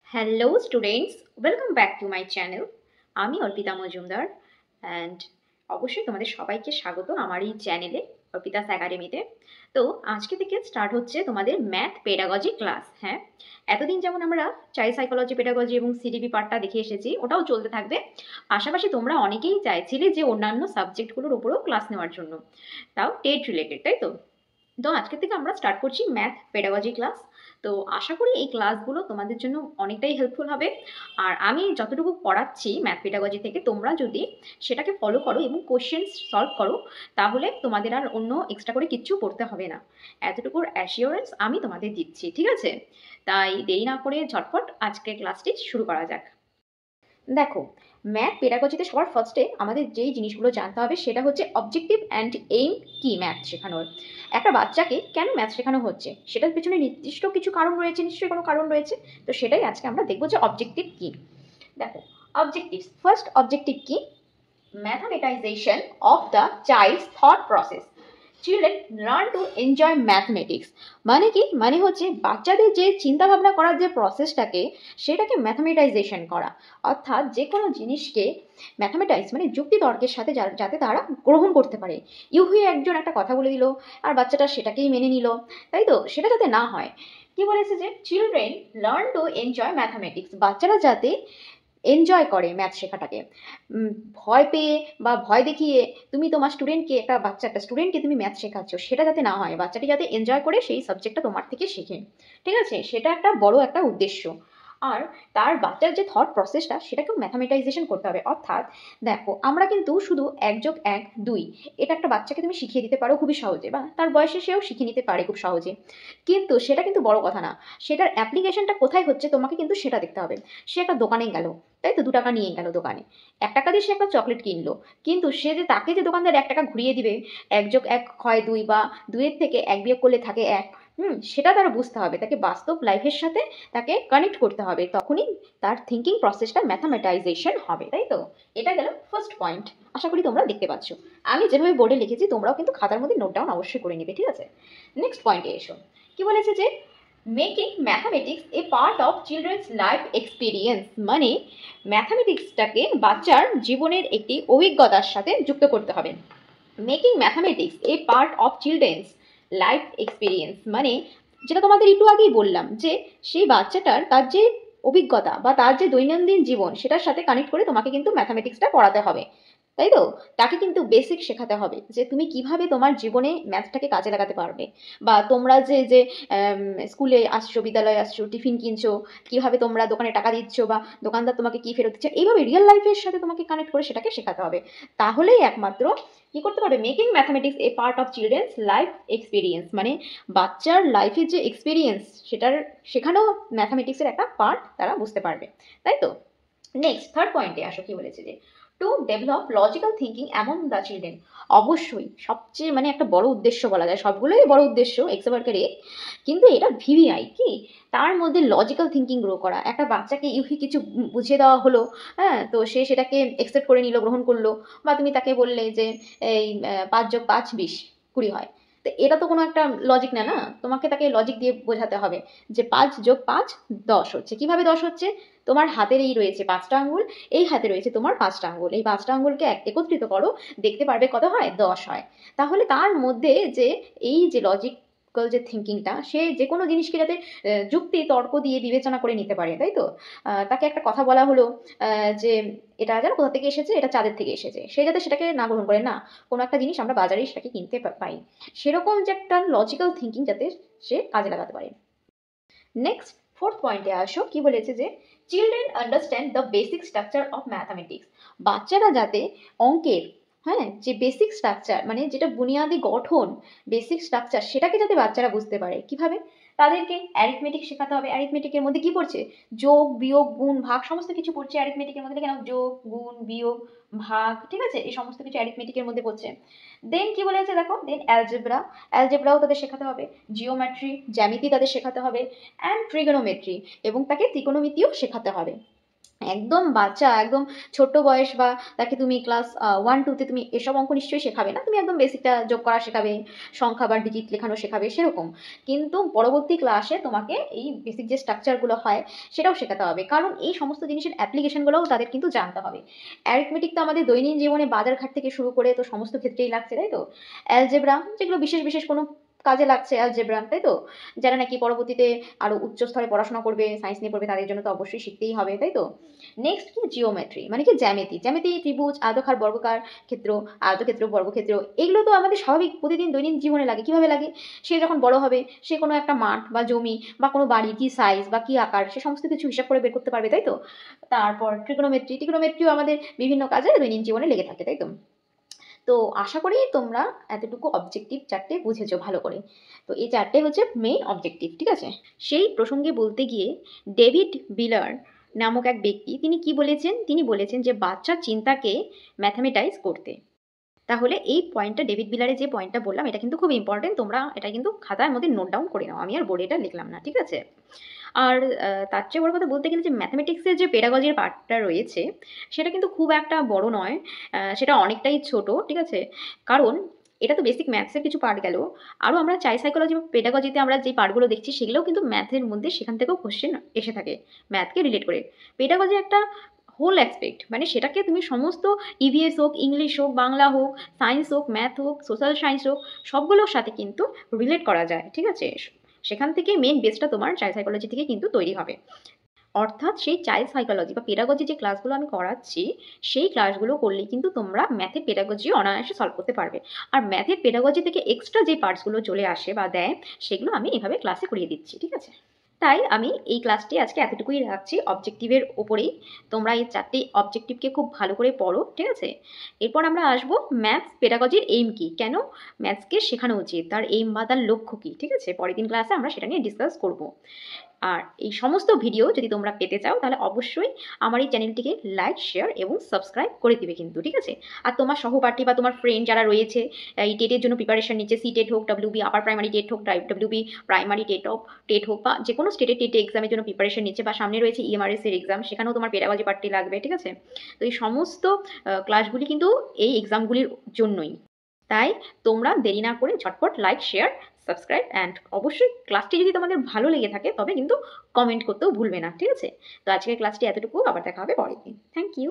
Hello students, welcome back to my channel. আমি Arpita Majumdar and অবশ্যই তোমাদের সবাইকে স্বাগত আমার এই চ্যানেলে অর্পিতাস একাডেমিতে। তো আজকে থেকে স্টার্ট হচ্ছে তোমাদের ম্যাথ পেডাগজি ক্লাস। হ্যাঁ, এতদিন যেমন আমরা চাইল্ড সাইকোলজি পেডাগজি এবং সিডিপি পার্টটা দেখে এসেছি, ওটাও চলতে থাকবে। পাশাপাশি তোমরা অনেকেই চাইছিলে যে অন্যান্য সাবজেক্টগুলোর উপরেও ক্লাস নেওয়ার জন্য, তাও টেট রিলেটেড, তাই তো? তো আজকে থেকে আমরা স্টার্ট করছি ম্যাথ পেডাগজি ক্লাস। তো আশা করি এই ক্লাসগুলো তোমাদের জন্য অনেকটাই হেল্পফুল হবে। আর আমি যতটুকু পড়াচ্ছি ম্যাথ পেডাগজি থেকে, তোমরা যদি সেটাকে ফলো করো এবং কোশ্চেন্স সলভ করো, তাহলে তোমাদের আর অন্য এক্সট্রা করে কিচ্ছু পড়তে হবে না। এতটুকুর অ্যাসিওরেন্স আমি তোমাদের দিচ্ছি, ঠিক আছে? তাই দেরি না করে ঝটপট আজকে ক্লাসটি শুরু করা যাক। দেখো, ম্যাথ পেডাগজিতে সবার ফার্স্টে আমাদের যেই জিনিসগুলো জানতে হবে সেটা হচ্ছে অবজেক্টিভ অ্যান্ড এইম কি ম্যাথ শেখানোর। একটা বাচ্চাকে কেন ম্যাথ শেখানো হচ্ছে সেটার পেছনে নির্দিষ্ট কিছু কারণ রয়েছে, নিশ্চয়ই কোনো কারণ রয়েছে। তো সেটাই আজকে আমরা দেখবো যে অবজেক্টিভ কি। দেখো, অবজেক্টিভ ফার্স্ট অবজেক্টিভ কি? Mathematization of the child's thought process. Children learn to enjoy mathematics. মানে কি? মানে হচ্ছে বাচ্চাদের যে চিন্তা ভাবনা করার যে প্রসেসটাকে, সেটাকে ম্যাথামেটাইজেশন করা। অর্থাৎ যে কোনো জিনিসকে ম্যাথামেটাইজ মানে যুক্তি তর্কের সাথে যাতে তারা গ্রহণ করতে পারে। ইউহি একজন একটা কথা বলে দিল আর বাচ্চাটা সেটাকেই মেনে নিল, তাই তো? সেটা যাতে না হয়, কি বলেছে যে children learn to enjoy mathematics. বাচ্চারা যাতে এনজয় করে ম্যাথ শেখাটাকে। ভয় পেয়ে বা ভয় দেখিয়ে তুমি তোমার স্টুডেন্টকে, একটা স্টুডেন্টকে তুমি ম্যাথ শেখাচ্ছ, সেটা যাতে না হয়। বাচ্চাটি যাতে এনজয় করে সেই সাবজেক্টটা তোমার থেকে শেখে, ঠিক আছে? সেটা একটা বড় একটা উদ্দেশ্য। আর তার বাচ্চার যে থট প্রসেসটা, সেটাকেও ম্যাথামেটাইজেশন করতে হবে। অর্থাৎ দেখো, আমরা কিন্তু শুধু 1+1=2 এটা একটা বাচ্চাকে তুমি শিখিয়ে দিতে পারো খুবই সহজে, বা তার বয়সে সেও শিখিয়ে নিতে পারে খুব সহজে, কিন্তু সেটা কিন্তু বড় কথা না। সেটার অ্যাপ্লিকেশনটা কোথায় হচ্ছে তোমাকে কিন্তু সেটা দেখতে হবে। সে একটা দোকানে গেল, তাই তো? 2 টাকা নিয়ে গেল দোকানে, 1 টাকা দিয়ে সে একটা চকলেট কিনলো, কিন্তু সে যে তাকে যে দোকানদার 1 টাকা ঘুরিয়ে দিবে, 1+1 হয় 2 বা 2-এর থেকে 1 বিয়োগ করলে থাকে 1, সেটা তার বুঝতে হবে। তাকে বাস্তব লাইফের সাথে তাকে কানেক্ট করতে হবে, তখনই তার থিঙ্কিং প্রসেসটা ম্যাথামেটাইজেশন হবে, তাই তো? এটা গেল ফার্স্ট পয়েন্ট। আশা করি তোমরা দেখতে পাচ্ছ। আমি যেভাবে বোর্ডে লিখেছি তোমরাও কিন্তু খাতার মধ্যে নোট ডাউন অবশ্যই করে নেবে, ঠিক আছে? নেক্সট পয়েন্টে এসো। কি বলেছে যে making mathematics A part of children's life experience. মানে ম্যাথামেটিক্সটাকে বাচ্চার জীবনের একটি অভিজ্ঞতার সাথে যুক্ত করতে হবে। Making mathematics A part of children's life experience মানে, যেটা তোমাদের একটু আগেই বললাম, যে সেই বাচ্চাটার তার যে অভিজ্ঞতা বা তার যে দৈনন্দিন জীবন, সেটার সাথে কানেক্ট করে তোমাকে কিন্তু ম্যাথামেটিক্সটা পড়াতে হবে, তাই তো? তাকে কিন্তু বেসিক শেখাতে হবে যে তুমি কিভাবে তোমার জীবনে ম্যাথটাকে কাজে লাগাতে পারবে। বা তোমরা যে যে স্কুলে আসছো, বিদ্যালয়ে আসছো, টিফিন কিনছো, কিভাবে তোমরা দোকানে টাকা দিচ্ছ বা দোকানদার তোমাকে কি ফেরত দিচ্ছে, এইভাবে রিয়েল লাইফের সাথে তোমাকে কানেক্ট করে সেটাকে শেখাতে হবে। তাহলেই একমাত্র কি করতে পারবে, making mathematics A part of children's life experience মানে বাচ্চার লাইফের যে এক্সপিরিয়েন্স, সেটার শেখানো ম্যাথামেটিক্সের একটা পার্ট তারা বুঝতে পারবে, তাই তো? নেক্সট থার্ড পয়েন্টে আসো। কি বলেছে যে to develop logical thinking among the children. অবশ্যই সবচেয়ে মানে একটা বড় উদ্দেশ্য বলা যায়, সবগুলোই বড় উদ্দেশ্য এক্সেবারকারে, কিন্তু এটা ভিভিআই কি, তার মধ্যে লজিক্যাল থিঙ্কিং গ্রো করা। একটা বাচ্চাকে ইউহি কিছু বুঝিয়ে দেওয়া হলো, হ্যাঁ, তো সে সেটাকে একসেপ্ট করে নিল, গ্রহণ করলো। বা তুমি তাকে বললে যে এই 5+5=20 হয়, তো এটা তো কোনো একটা লজিক না, না? তোমাকে তাকে লজিক দিয়ে বোঝাতে হবে যে 5+5=10 হচ্ছে। কিভাবে 10 হচ্ছে? তোমার হাতের এই রয়েছে 5টা আঙ্গুল, এই হাতে রয়েছে তোমার 5টা আঙ্গুল, এই 5টা আঙ্গুলকে একত্রিত করো, দেখতে পারবে কত হয়, 10 হয়। তাহলে তার মধ্যে যে এই যে লজিক্যাল যে থিঙ্কিংটা, সে যে কোনো জিনিসকে যাতে যুক্তি তর্ক দিয়ে বিবেচনা করে নিতে পারে, তাই তো? তাকে একটা কথা বলা হলো যে এটা যেন কোথা থেকে এসেছে, এটা চাঁদের থেকে এসেছে, সে যাতে সেটাকে না গ্রহণ করে, না, কোনো একটা জিনিস আমরা বাজারেই সেটাকে কিনতে পাই, সেরকম যে একটা লজিক্যাল থিঙ্কিং যাতে সে কাজে লাগাতে পারে। নেক্সট ফোর্থ পয়েন্টে আসো। কি বলেছে যে children understand the basic structure of mathematics. বাচ্চারা যাতে অঙ্কের, হ্যাঁ, যে বেসিক স্ট্রাকচার মানে যেটা বুনিয়াদি গঠন, বেসিক স্ট্রাকচার, সেটাকে যাতে বাচ্চারা বুঝতে পারে। কিভাবে? তাদেরকে অ্যারিথমেটিক শেখাতে হবে। অ্যারিথমেটিকের মধ্যে কি পড়ছে? যোগ, বিয়োগ, গুণ, ভাগ, সমস্ত কিছু পড়ছে অ্যারিথমেটিকের মধ্যে। দেখে নাও, যোগ, গুণ, বিয়োগ, ভাগ, ঠিক আছে? এই সমস্ত কিছু অ্যারিথমেটিকের মধ্যে পড়ছে। দেন কি বলেছে দেখো, দেন অ্যালজেব্রা, অ্যালজেব্রাও তাদের শেখাতে হবে। জিওমেট্রি, জ্যামিতি তাদের শেখাতে হবে। অ্যান্ড ট্রিগোনোমেট্রি, এবং তাকে ত্রিকোণমিতিও শেখাতে হবে। একদম বাচ্চা, একদম ছোট্ট বয়স, বা তাকে তুমি ক্লাস 1-2-তে তুমি এসব অঙ্ক নিশ্চয়ই শেখাবে না, তুমি একদম বেসিকটা যোগ করা শেখাবে, সংখ্যা বা ডিজিট লেখানো শেখাবে সেরকম। কিন্তু পরবর্তী ক্লাসে তোমাকে এই বেসিক যে স্ট্রাকচারগুলো হয় সেটাও শেখাতে হবে, কারণ এই সমস্ত জিনিসের অ্যাপ্লিকেশনগুলোও তাদের কিন্তু জানতে হবে। অ্যারিথমেটিক তো আমাদের দৈনন্দিন জীবনে বাজারঘাট থেকে শুরু করে তো সমস্ত ক্ষেত্রেই লাগছে, তাই তো? অ্যালজেব্রা, যেগুলো বিশেষ বিশেষ কোনো কাজে লাগছে অ্যালজেব্রা, তাই তো? যারা নাকি পরবর্তীতে আরও উচ্চ স্তরে পড়াশোনা করবে, সায়েন্স নিয়ে পড়বে, তাদের জন্য তো অবশ্যই শিখতেই হবে, তাই তো? নেক্সট কি জিওমেট্রি, মানে কি জ্যামিতি। জ্যামিতি ত্রিভুজ, আয়তকার, বর্গাকার ক্ষেত্র, আয়তক্ষেত্র, বর্গক্ষেত্র, এগুলো তো আমাদের স্বাভাবিক প্রতিদিন দৈনন্দিন জীবনে লাগে। কিভাবে লাগে? সে যখন বড় হবে, সে কোনো একটা মাঠ বা জমি বা কোনো বাড়ির কি সাইজ বা কি আকার, সে সমস্ত কিছু হিসাব করে বের করতে পারবে, তাই তো? তারপর ট্রিগোনোমেট্রিও আমাদের বিভিন্ন কাজে দৈনন্দিন জীবনে লেগে থাকে, তাই তো? তো আশা করি তোমরা এতটুকু অবজেক্টিভ চারটে বুঝেছো ভালো করে। তো এই চারটে হচ্ছে মেইন অবজেক্টিভ, ঠিক আছে? সেই প্রসঙ্গে বলতে গিয়ে ডেভিড বিলার নামক এক ব্যক্তি, তিনি কি বলেছেন? তিনি বলেছেন যে বাচ্চার চিন্তাকে ম্যাথামেটাইজ করতে। তাহলে এই পয়েন্টটা, ডেভিড বিলারের যে পয়েন্টটা বললাম, এটা কিন্তু খুব ইম্পর্টেন্ট, তোমরা এটা কিন্তু খাতার মধ্যে নোট ডাউন করে নাও, আমি আর বোর্ডে এটা লিখলাম না, ঠিক আছে? আর তার চেয়ে বড় কথা বলতে গেলে যে ম্যাথামেটিক্সের যে পেডাগজির পার্টটা রয়েছে, সেটা কিন্তু খুব একটা বড় নয়, সেটা অনেকটাই ছোট, ঠিক আছে? কারণ এটা তো বেসিক ম্যাথসের কিছু পার্ট গেল, আরও আমরা চাই সাইকোলজি বা পেডাগজিতে আমরা যে পার্টগুলো দেখছি সেগুলোও কিন্তু ম্যাথের মধ্যে, সেখান থেকেও কোশ্চেন এসে থাকে ম্যাথকে রিলেট করে। পেডাগজি একটা হোল অ্যাসপেক্ট, মানে সেটাকে তুমি সমস্ত ইভিএস হোক, ইংলিশ হোক, বাংলা হোক, সায়েন্স হোক, ম্যাথ হোক, সোশ্যাল সায়েন্স হোক, সবগুলোর সাথে কিন্তু রিলেট করা যায়, ঠিক আছে? সেখান থেকে মেন বেসটা তোমার চাইল্ড সাইকোলজি থেকে কিন্তু তৈরি হবে। অর্থাৎ সেই চাইল্ড সাইকোলজি বা পেডাগজি যে ক্লাসগুলো আমি করাচ্ছি, সেই ক্লাসগুলো করলেই কিন্তু তোমরা ম্যাথের পেডাগজি অনায়াসে সলভ করতে পারবে। আর ম্যাথের পেডাগজি থেকে এক্সট্রা যে পার্টসগুলো চলে আসে বা দেয়, সেগুলো আমি এভাবে ক্লাসে করিয়ে দিচ্ছি, ঠিক আছে? তাই আমি এই ক্লাসটি আজকে এতটুকুই রাখছি অবজেক্টিভের ওপরেই। তোমরা এই চারটি অবজেক্টিভকে খুব ভালো করে পড়ো, ঠিক আছে? এরপর আমরা আসবো ম্যাথস পেডাগজির এইম কি, কেন ম্যাথসকে শেখানো উচিত, তার এইম বা তার লক্ষ্য কি, ঠিক আছে? পরের দিন ক্লাসে আমরা সেটা নিয়ে ডিসকাস করব। আর এই সমস্ত ভিডিও যদি তোমরা পেতে চাও, তাহলে অবশ্যই আমার এই চ্যানেলটিকে লাইক, শেয়ার এবং সাবস্ক্রাইব করে দিবে কিন্তু, ঠিক আছে? আর তোমার সহপাঠী বা তোমার ফ্রেন্ড যারা রয়েছে এই টেটের জন্য প্রিপারেশন নিচ্ছে, সি টেট হোক, ডাব্লিউবি আপার প্রাইমারি টেট হোক, ডাব্লিউবি প্রাইমারি টেট হোক, বা যে কোনো স্টেটের টেট এক্সামের জন্য প্রিপারেশন নিচ্ছে, বা সামনে রয়েছে ইএমআরএস এর এক্সাম, সেখানেও তোমার পেডাগজি পার্টটি লাগবে, ঠিক আছে? তো এই সমস্ত ক্লাসগুলি কিন্তু এই এক্সামগুলির জন্যই। তাই তোমরা দেরি না করে ঝটপট লাইক, শেয়ার, সাবস্ক্রাইব অ্যান্ড অবশ্যই ক্লাসটি যদি তোমাদের ভালো লেগে থাকে তবে কিন্তু কমেন্ট করতেও ভুলবে না, ঠিক আছে? তো আজকের ক্লাসটি এতটুকু, আবার দেখা হবে পরের দিন। Thank you.